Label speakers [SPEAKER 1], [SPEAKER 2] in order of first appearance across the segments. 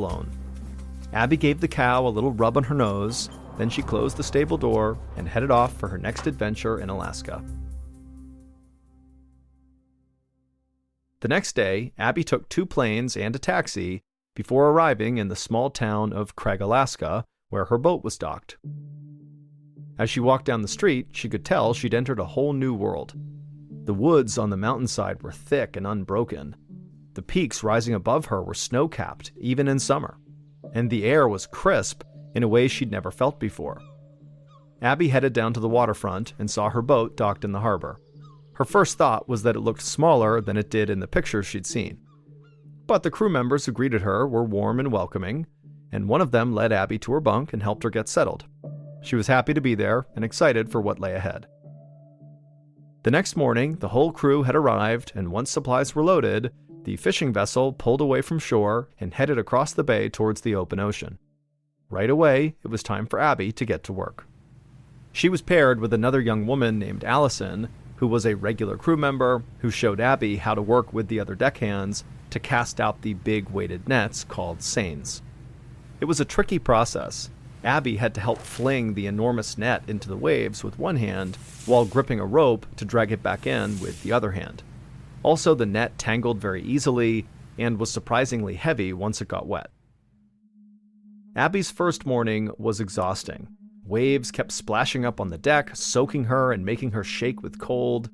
[SPEAKER 1] alone. Abby gave the cow a little rub on her nose, then she closed the stable door and headed off for her next adventure in Alaska. The next day, Abby took 2 planes and a taxi before arriving in the small town of Craig, Alaska, where her boat was docked. As she walked down the street, she could tell she'd entered a whole new world. The woods on the mountainside were thick and unbroken. The peaks rising above her were snow-capped, even in summer, and the air was crisp in a way she'd never felt before. Abby headed down to the waterfront and saw her boat docked in the harbor. Her first thought was that it looked smaller than it did in the pictures she'd seen. But the crew members who greeted her were warm and welcoming, and one of them led Abby to her bunk and helped her get settled. She was happy to be there and excited for what lay ahead. The next morning, the whole crew had arrived, and once supplies were loaded, the fishing vessel pulled away from shore and headed across the bay towards the open ocean. Right away, it was time for Abby to get to work. She was paired with another young woman named Allison, who was a regular crew member who showed Abby how to work with the other deckhands to cast out the big weighted nets called seines. It was a tricky process. Abby had to help fling the enormous net into the waves with one hand while gripping a rope to drag it back in with the other hand. Also, the net tangled very easily and was surprisingly heavy once it got wet. Abby's first morning was exhausting. Waves kept splashing up on the deck, soaking her and making her shake with cold.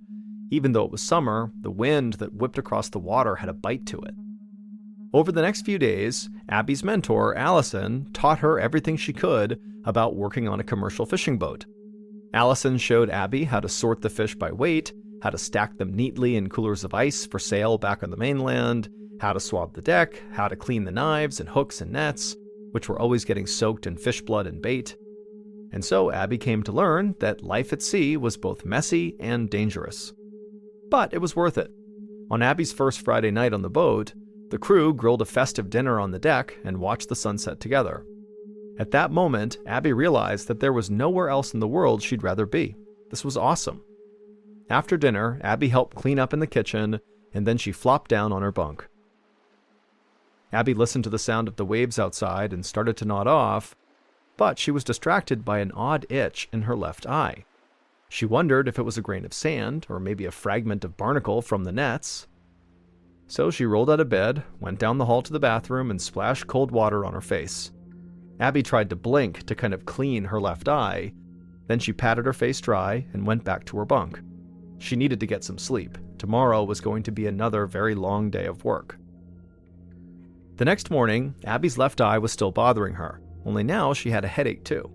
[SPEAKER 1] Even though it was summer, the wind that whipped across the water had a bite to it. Over the next few days, Abby's mentor, Allison, taught her everything she could about working on a commercial fishing boat. Allison showed Abby how to sort the fish by weight, how to stack them neatly in coolers of ice for sale back on the mainland, how to swab the deck, how to clean the knives and hooks and nets, which were always getting soaked in fish blood and bait. And so Abby came to learn that life at sea was both messy and dangerous. But it was worth it. On Abby's first Friday night on the boat, the crew grilled a festive dinner on the deck and watched the sunset together. At that moment, Abby realized that there was nowhere else in the world she'd rather be. This was awesome. After dinner, Abby helped clean up in the kitchen, and then she flopped down on her bunk. Abby listened to the sound of the waves outside and started to nod off, but she was distracted by an odd itch in her left eye. She wondered if it was a grain of sand, or maybe a fragment of barnacle from the nets. So she rolled out of bed, went down the hall to the bathroom, and splashed cold water on her face. Abby tried to blink to kind of clean her left eye. Then she patted her face dry and went back to her bunk. She needed to get some sleep. Tomorrow was going to be another very long day of work. The next morning, Abby's left eye was still bothering her, only now she had a headache too.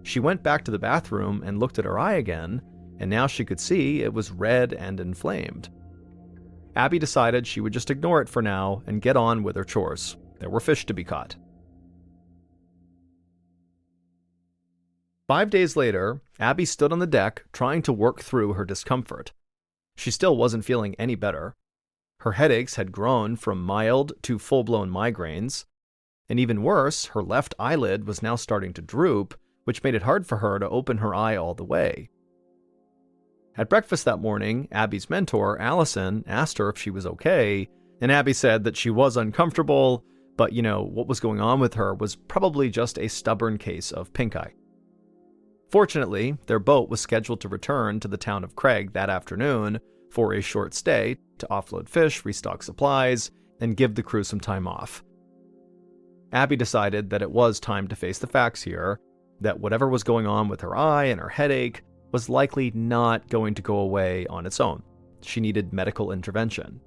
[SPEAKER 1] She went back to the bathroom and looked at her eye again, and now she could see it was red and inflamed. Abby decided she would just ignore it for now and get on with her chores. There were fish to be caught. 5 days later, Abby stood on the deck trying to work through her discomfort. She still wasn't feeling any better. Her headaches had grown from mild to full-blown migraines, and even worse, her left eyelid was now starting to droop, which made it hard for her to open her eye all the way. At breakfast that morning, Abby's mentor, Allison, asked her if she was okay, and Abby said that she was uncomfortable, but what was going on with her was probably just a stubborn case of pink eye. Fortunately, their boat was scheduled to return to the town of Craig that afternoon for a short stay to offload fish, restock supplies, and give the crew some time off. Abby decided that it was time to face the facts here, that whatever was going on with her eye and her headache was likely not going to go away on its own. She needed medical intervention.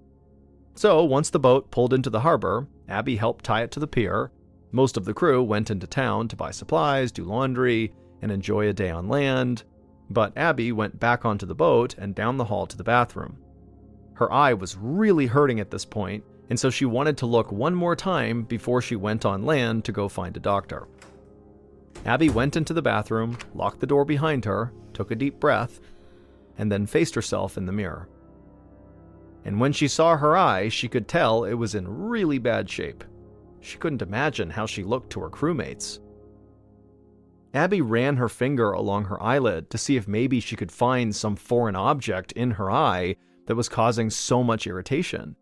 [SPEAKER 1] So once the boat pulled into the harbor, Abby helped tie it to the pier. Most of the crew went into town to buy supplies, do laundry, and enjoy a day on land, but Abby went back onto the boat and down the hall to the bathroom. Her eye was really hurting at this point, and so she wanted to look one more time before she went on land to go find a doctor. Abby went into the bathroom, locked the door behind her, took a deep breath, and then faced herself in the mirror. And when she saw her eye, she could tell it was in really bad shape. She couldn't imagine how she looked to her crewmates. Abby ran her finger along her eyelid to see if maybe she could find some foreign object in her eye that was causing so much irritation.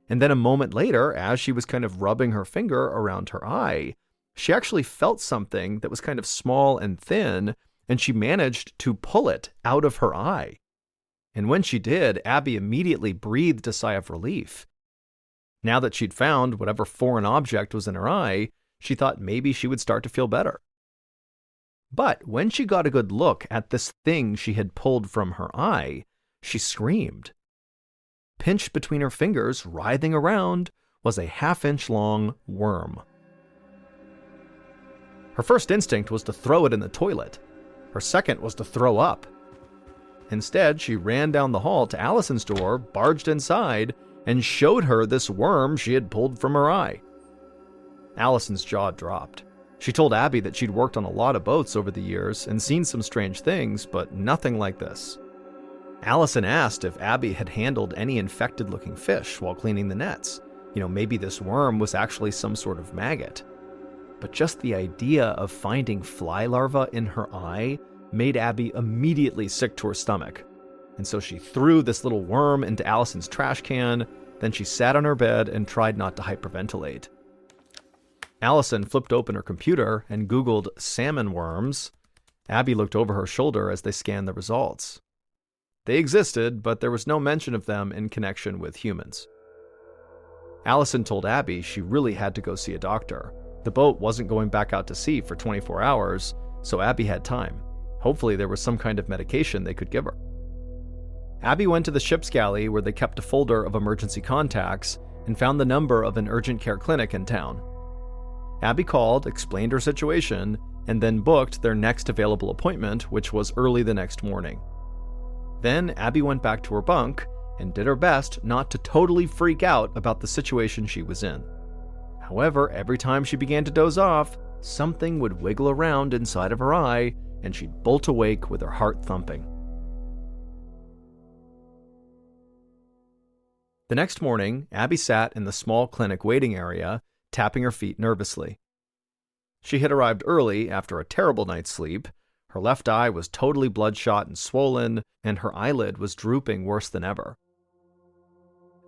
[SPEAKER 1] And then a moment later, as she was kind of rubbing her finger around her eye, she actually felt something that was kind of small and thin, and she managed to pull it out of her eye. And when she did, Abby immediately breathed a sigh of relief. Now that she'd found whatever foreign object was in her eye, she thought maybe she would start to feel better. But when she got a good look at this thing she had pulled from her eye, she screamed. Pinched between her fingers, writhing around, was a half-inch long worm. Her first instinct was to throw it in the toilet. Her second was to throw up. Instead, she ran down the hall to Allison's door, barged inside, and showed her this worm she had pulled from her eye. Allison's jaw dropped. She told Abby that she'd worked on a lot of boats over the years and seen some strange things, but nothing like this. Allison asked if Abby had handled any infected-looking fish while cleaning the nets. Maybe this worm was actually some sort of maggot. But just the idea of finding fly larvae in her eye made Abby immediately sick to her stomach. And so she threw this little worm into Allison's trash can, then she sat on her bed and tried not to hyperventilate. Allison flipped open her computer and Googled salmon worms. Abby looked over her shoulder as they scanned the results. They existed, but there was no mention of them in connection with humans. Allison told Abby she really had to go see a doctor. The boat wasn't going back out to sea for 24 hours, so Abby had time. Hopefully there was some kind of medication they could give her. Abby went to the ship's galley where they kept a folder of emergency contacts and found the number of an urgent care clinic in town. Abby called, explained her situation, and then booked their next available appointment, which was early the next morning. Then Abby went back to her bunk and did her best not to totally freak out about the situation she was in. However, every time she began to doze off, something would wiggle around inside of her eye, and she'd bolt awake with her heart thumping. The next morning, Abby sat in the small clinic waiting area, tapping her feet nervously. She had arrived early after a terrible night's sleep. Her left eye was totally bloodshot and swollen, and her eyelid was drooping worse than ever.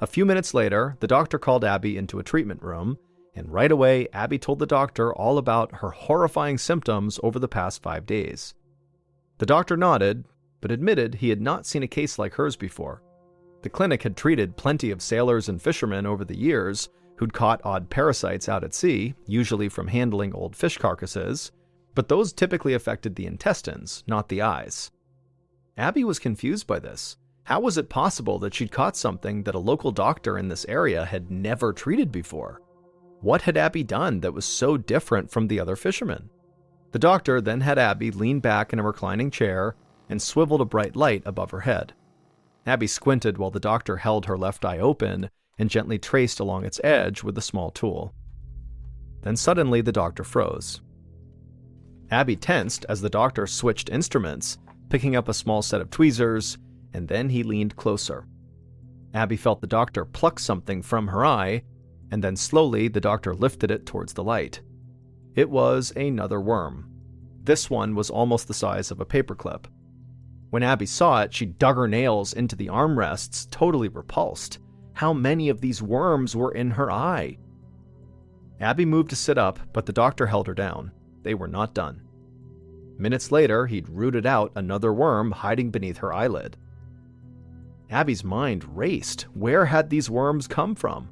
[SPEAKER 1] A few minutes later, the doctor called Abby into a treatment room, and right away, Abby told the doctor all about her horrifying symptoms over the past 5 days. The doctor nodded, but admitted he had not seen a case like hers before. The clinic had treated plenty of sailors and fishermen over the years who'd caught odd parasites out at sea, usually from handling old fish carcasses, but those typically affected the intestines, not the eyes. Abby was confused by this. How was it possible that she'd caught something that a local doctor in this area had never treated before? What had Abby done that was so different from the other fishermen? The doctor then had Abby lean back in a reclining chair and swiveled a bright light above her head. Abby squinted while the doctor held her left eye open and gently traced along its edge with a small tool. Then suddenly the doctor froze. Abby tensed as the doctor switched instruments, picking up a small set of tweezers, and then he leaned closer. Abby felt the doctor pluck something from her eye, and then slowly the doctor lifted it towards the light. It was another worm. This one was almost the size of a paperclip. When Abby saw it, she dug her nails into the armrests, totally repulsed. How many of these worms were in her eye? Abby moved to sit up, but the doctor held her down. They were not done. Minutes later, he'd rooted out another worm hiding beneath her eyelid. Abby's mind raced. Where had these worms come from?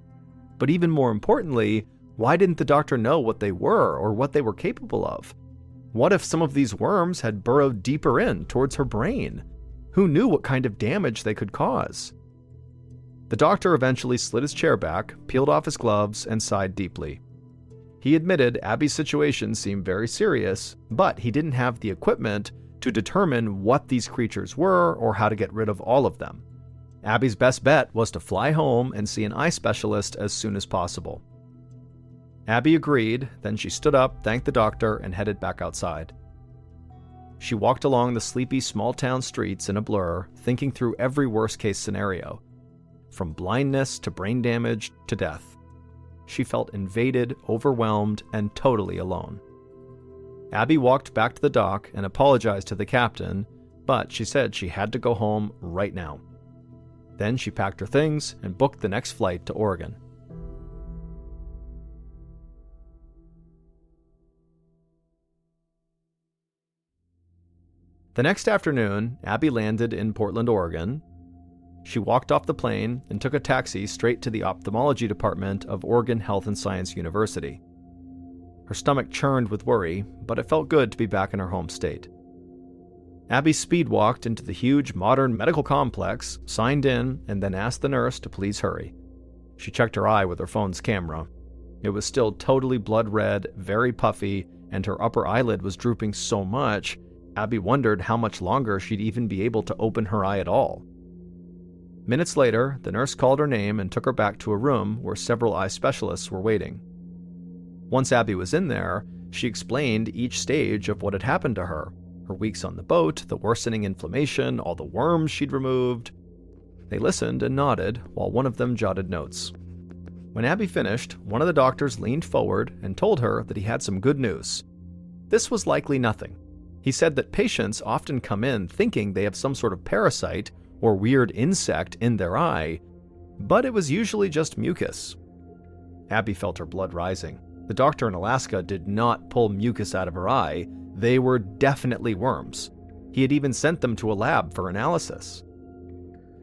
[SPEAKER 1] But even more importantly, why didn't the doctor know what they were or what they were capable of? What if some of these worms had burrowed deeper in towards her brain? Who knew what kind of damage they could cause? The doctor eventually slid his chair back, peeled off his gloves, and sighed deeply. He admitted Abby's situation seemed very serious, but he didn't have the equipment to determine what these creatures were or how to get rid of all of them. Abby's best bet was to fly home and see an eye specialist as soon as possible. Abby agreed, then she stood up, thanked the doctor, and headed back outside. She walked along the sleepy small-town streets in a blur, thinking through every worst-case scenario, from blindness to brain damage to death. She felt invaded, overwhelmed, and totally alone. Abby walked back to the dock and apologized to the captain, but she said she had to go home right now. Then she packed her things and booked the next flight to Oregon. The next afternoon, Abby landed in Portland, Oregon. She walked off the plane and took a taxi straight to the ophthalmology department of Oregon Health and Science University. Her stomach churned with worry, but it felt good to be back in her home state. Abby speed-walked into the huge modern medical complex, signed in, and then asked the nurse to please hurry. She checked her eye with her phone's camera. It was still totally blood red, very puffy, and her upper eyelid was drooping so much, Abby wondered how much longer she'd even be able to open her eye at all. Minutes later, the nurse called her name and took her back to a room where several eye specialists were waiting. Once Abby was in there, she explained each stage of what had happened to her: her weeks on the boat, the worsening inflammation, all the worms she'd removed. They listened and nodded while one of them jotted notes. When Abby finished, one of the doctors leaned forward and told her that he had some good news. This was likely nothing. He said that patients often come in thinking they have some sort of parasite or weird insect in their eye, but it was usually just mucus. Abby felt her blood rising. The doctor in Alaska did not pull mucus out of her eye. They were definitely worms. He had even sent them to a lab for analysis.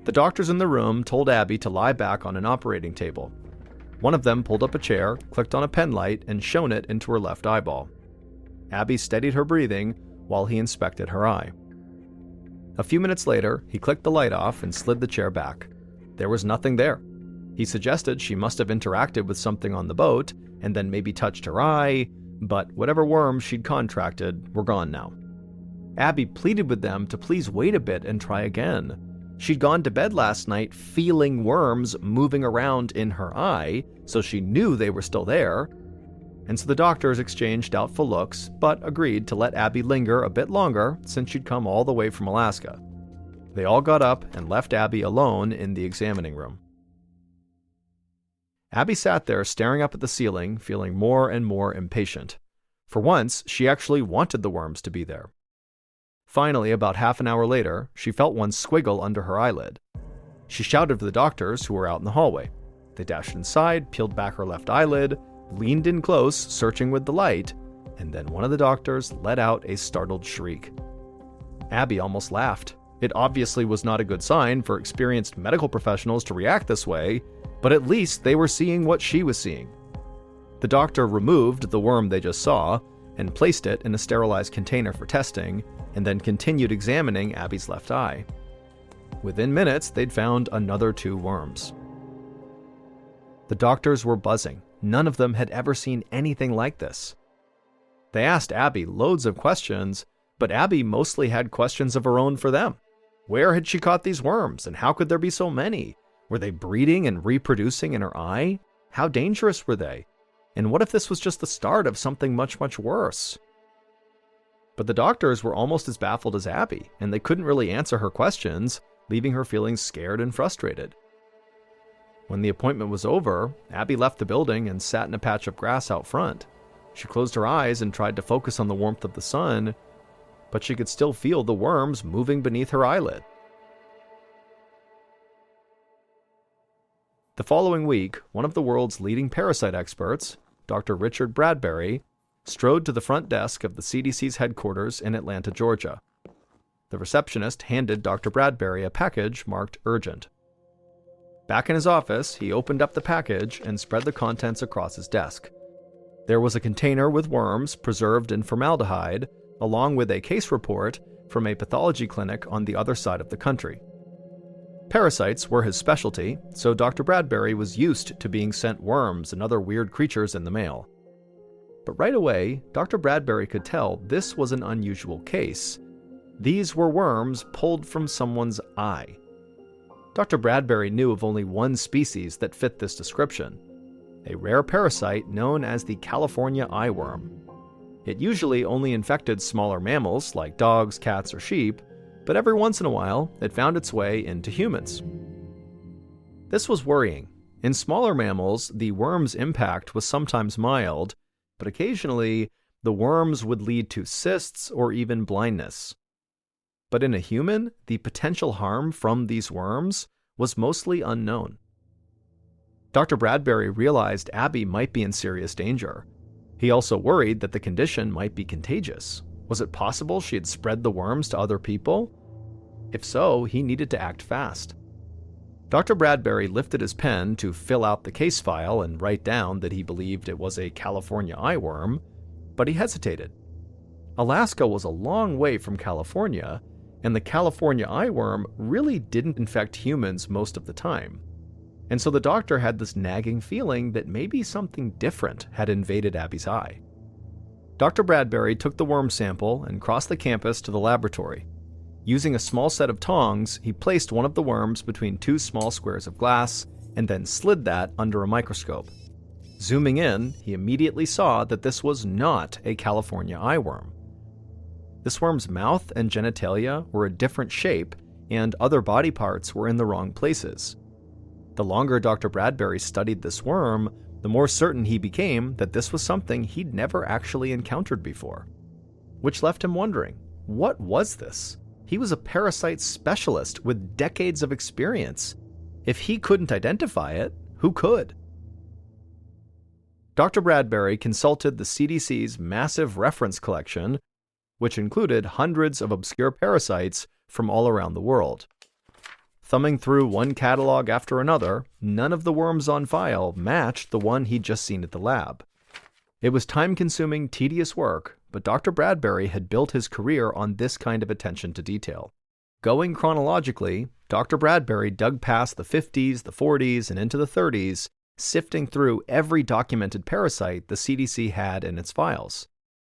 [SPEAKER 1] The doctors in the room told Abby to lie back on an operating table. One of them pulled up a chair, clicked on a pen light, and shone it into her left eyeball. Abby steadied her breathing while he inspected her eye. A few minutes later, he clicked the light off and slid the chair back. There was nothing there. He suggested she must have interacted with something on the boat and then maybe touched her eye, but whatever worms she'd contracted were gone now. Abby pleaded with them to please wait a bit and try again. She'd gone to bed last night feeling worms moving around in her eye, so she knew they were still there. And so the doctors exchanged doubtful looks, but agreed to let Abby linger a bit longer since she'd come all the way from Alaska. They all got up and left Abby alone in the examining room. Abby sat there staring up at the ceiling, feeling more and more impatient. For once, she actually wanted the worms to be there. Finally, about half an hour later, she felt one squiggle under her eyelid. She shouted for the doctors who were out in the hallway. They dashed inside, peeled back her left eyelid, leaned in close, searching with the light, and then one of the doctors let out a startled shriek. Abby almost laughed. It obviously was not a good sign for experienced medical professionals to react this way, but at least they were seeing what she was seeing. The doctor removed the worm they just saw and placed it in a sterilized container for testing, and then continued examining Abby's left eye. Within minutes, they'd found another 2 worms. The doctors were buzzing. None of them had ever seen anything like this. They asked Abby loads of questions, but Abby mostly had questions of her own for them. Where had she caught these worms, and how could there be so many? Were they breeding and reproducing in her eye? How dangerous were they? And what if this was just the start of something much, much worse? But the doctors were almost as baffled as Abby, and they couldn't really answer her questions, leaving her feeling scared and frustrated. When the appointment was over, Abby left the building and sat in a patch of grass out front. She closed her eyes and tried to focus on the warmth of the sun, but she could still feel the worms moving beneath her eyelid. The following week, one of the world's leading parasite experts, Dr. Richard Bradbury, strode to the front desk of the CDC's headquarters in Atlanta, Georgia. The receptionist handed Dr. Bradbury a package marked urgent. Back in his office, he opened up the package and spread the contents across his desk. There was a container with worms preserved in formaldehyde, along with a case report from a pathology clinic on the other side of the country. Parasites were his specialty, so Dr. Bradbury was used to being sent worms and other weird creatures in the mail. But right away, Dr. Bradbury could tell this was an unusual case. These were worms pulled from someone's eye. Dr. Bradbury knew of only one species that fit this description, a rare parasite known as the California eyeworm. It usually only infected smaller mammals like dogs, cats, or sheep, but every once in a while, it found its way into humans. This was worrying. In smaller mammals, the worm's impact was sometimes mild, but occasionally, the worms would lead to cysts or even blindness. But in a human, the potential harm from these worms was mostly unknown. Dr. Bradbury realized Abby might be in serious danger. He also worried that the condition might be contagious. Was it possible she had spread the worms to other people? If so, he needed to act fast. Dr. Bradbury lifted his pen to fill out the case file and write down that he believed it was a California eyeworm, but he hesitated. Alaska was a long way from California, and the California eyeworm really didn't infect humans most of the time. And so the doctor had this nagging feeling that maybe something different had invaded Abby's eye. Dr. Bradbury took the worm sample and crossed the campus to the laboratory. Using a small set of tongs, he placed one of the worms between two small squares of glass and then slid that under a microscope. Zooming in, he immediately saw that this was not a California eyeworm. This worm's mouth and genitalia were a different shape, and other body parts were in the wrong places. The longer Dr. Bradbury studied this worm, the more certain he became that this was something he'd never actually encountered before. Which left him wondering, what was this? He was a parasite specialist with decades of experience. If he couldn't identify it, who could? Dr. Bradbury consulted the CDC's massive reference collection, which included hundreds of obscure parasites from all around the world. Thumbing through one catalog after another, none of the worms on file matched the one he'd just seen at the lab. It was time-consuming, tedious work, but Dr. Bradbury had built his career on this kind of attention to detail. Going chronologically, Dr. Bradbury dug past the 50s, the 40s, and into the 30s, sifting through every documented parasite the CDC had in its files.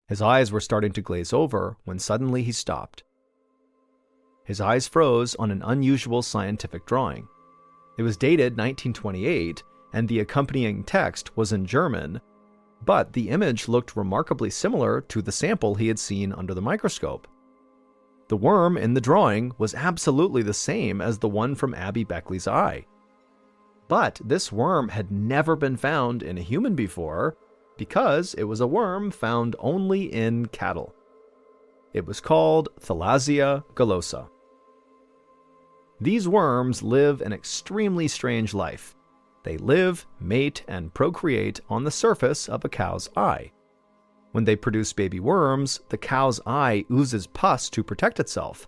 [SPEAKER 1] His eyes were starting to glaze over when suddenly he stopped. His eyes froze on an unusual scientific drawing. It was dated 1928, and the accompanying text was in German, but the image looked remarkably similar to the sample he had seen under the microscope. The worm in the drawing was absolutely the same as the one from Abby Beckley's eye. But this worm had never been found in a human before because it was a worm found only in cattle. It was called Thalassia gullosa. These worms live an extremely strange life. They live, mate, and procreate on the surface of a cow's eye. When they produce baby worms, the cow's eye oozes pus to protect itself.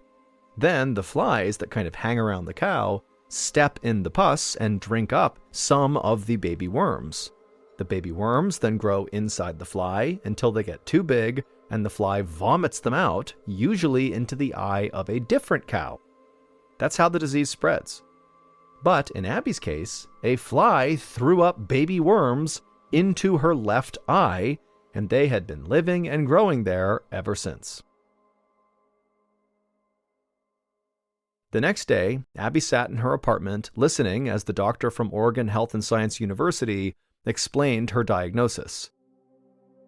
[SPEAKER 1] Then the flies that kind of hang around the cow step in the pus and drink up some of the baby worms. The baby worms then grow inside the fly until they get too big, and the fly vomits them out, usually into the eye of a different cow. That's how the disease spreads. But in Abby's case, a fly threw up baby worms into her left eye, and they had been living and growing there ever since. The next day, Abby sat in her apartment listening as the doctor from Oregon Health and Science University explained her diagnosis.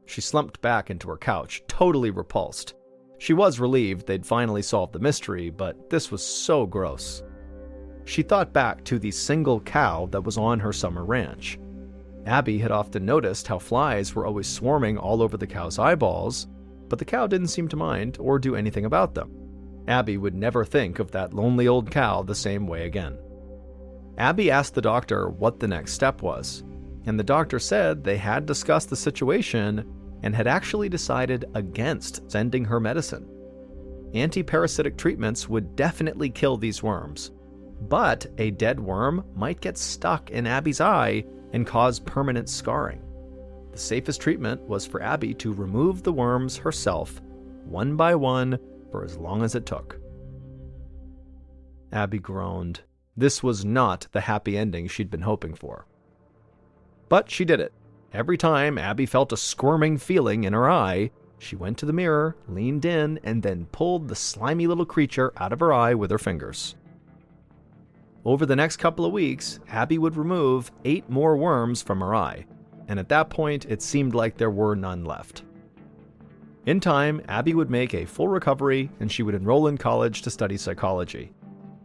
[SPEAKER 1] She slumped back into her couch, totally repulsed. She was relieved they'd finally solved the mystery, but this was so gross. She thought back to the single cow that was on her summer ranch. Abby had often noticed how flies were always swarming all over the cow's eyeballs, but the cow didn't seem to mind or do anything about them. Abby would never think of that lonely old cow the same way again. Abby asked the doctor what the next step was, and the doctor said they had discussed the situation and had actually decided against sending her medicine. Anti-parasitic treatments would definitely kill these worms, but a dead worm might get stuck in Abby's eye and cause permanent scarring. The safest treatment was for Abby to remove the worms herself, one by one, for as long as it took. Abby groaned. This was not the happy ending she'd been hoping for. But she did it. Every time Abby felt a squirming feeling in her eye, she went to the mirror, leaned in, and then pulled the slimy little creature out of her eye with her fingers. Over the next couple of weeks, Abby would remove 8 more worms from her eye, and at that point it seemed like there were none left. In time, Abby would make a full recovery and she would enroll in college to study psychology.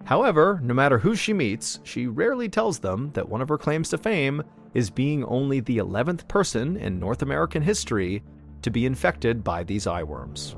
[SPEAKER 1] However, no matter who she meets, she rarely tells them that one of her claims to fame is being only the 11th person in North American history to be infected by these eyeworms.